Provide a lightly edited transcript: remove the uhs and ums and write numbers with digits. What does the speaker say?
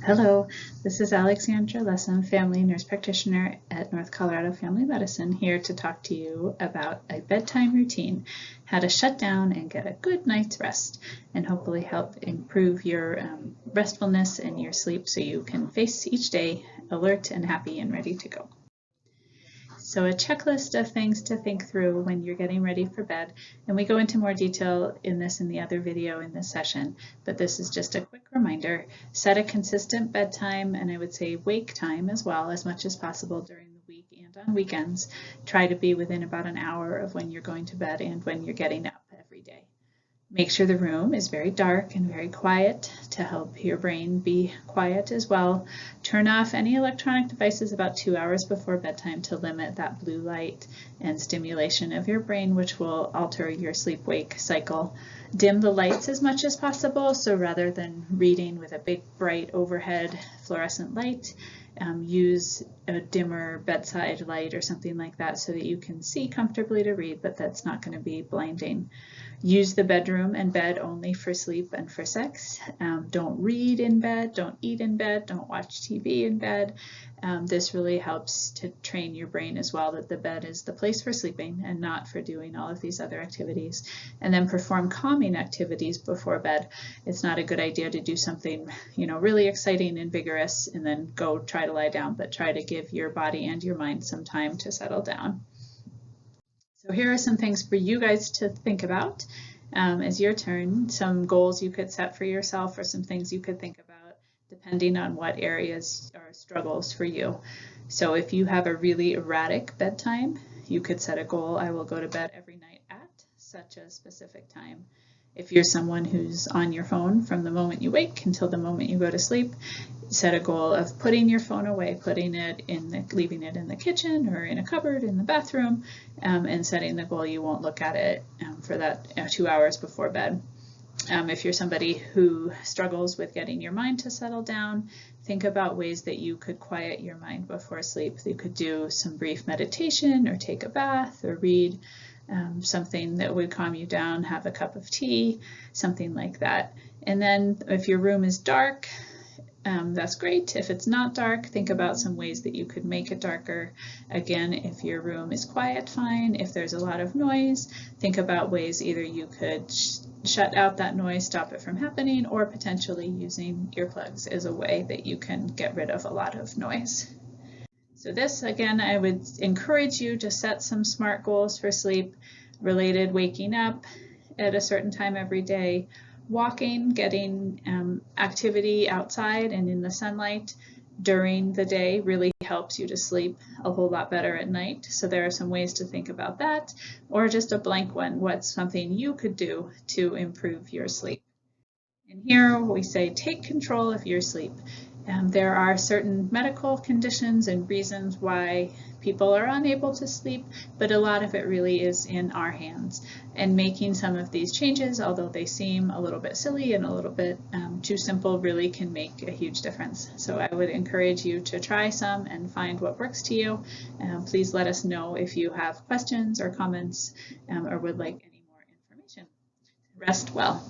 Hello, this is Alexandra Lesson, family nurse practitioner at North Colorado Family Medicine, here to talk to you about a bedtime routine, how to shut down and get a good night's rest, and hopefully help improve your restfulness and your sleep so you can face each day alert and happy and ready to go. So a checklist of things to think through when you're getting ready for bed, and we go into more detail in the other video in this session, but this is just a quick reminder. Set a consistent bedtime, and I would say wake time as well, as much as possible during the week and on weekends. Try to be within about an hour of when you're going to bed and when you're getting up every day. Make sure the room is very dark and very quiet to help your brain be quiet as well. Turn off any electronic devices about 2 hours before bedtime to limit that blue light and stimulation of your brain, which will alter your sleep-wake cycle. Dim the lights as much as possible, so rather than reading with a big bright overhead fluorescent light, use a dimmer bedside light or something like that so that you can see comfortably to read, but that's not going to be blinding. Use the bedroom and bed only for sleep and for sex. Don't read in bed, don't eat in bed, don't watch TV in bed. This really helps to train your brain as well that the bed is the place for sleeping and not for doing all of these other activities. And then perform calming activities before bed. It's not a good idea to do something, really exciting and vigorous and then go try to lie down, but try to give your body and your mind some time to settle down. So here are some things for you guys to think about as your turn, some goals you could set for yourself or some things you could think about depending on what areas are struggles for you. So if you have a really erratic bedtime, you could set a goal, I will go to bed every night at such a specific time. If you're someone who's on your phone from the moment you wake until the moment you go to sleep, set a goal of putting your phone away, leaving it in the kitchen or in a cupboard in the bathroom, and setting the goal you won't look at it for that 2 hours before bed. If you're somebody who struggles with getting your mind to settle down, think about ways that you could quiet your mind before sleep. You could do some brief meditation or take a bath or read something that would calm you down, have a cup of tea, something like that. And then if your room is dark, that's great. If it's not dark, think about some ways that you could make it darker. Again, if your room is quiet, fine. If there's a lot of noise, think about ways either you could shut out that noise, stop it from happening, or potentially using earplugs is a way that you can get rid of a lot of noise. So this, again, I would encourage you to set some SMART goals for sleep related, waking up at a certain time every day, walking, getting activity outside and in the sunlight during the day really helps you to sleep a whole lot better at night. So there are some ways to think about that, or just a blank one, what's something you could do to improve your sleep. And here we say take control of your sleep. There are certain medical conditions and reasons why people are unable to sleep, but a lot of it really is in our hands. And making some of these changes, although they seem a little bit silly and a little bit too simple, really can make a huge difference. So I would encourage you to try some and find what works to you. Please let us know if you have questions or comments or would like any more information. Rest well.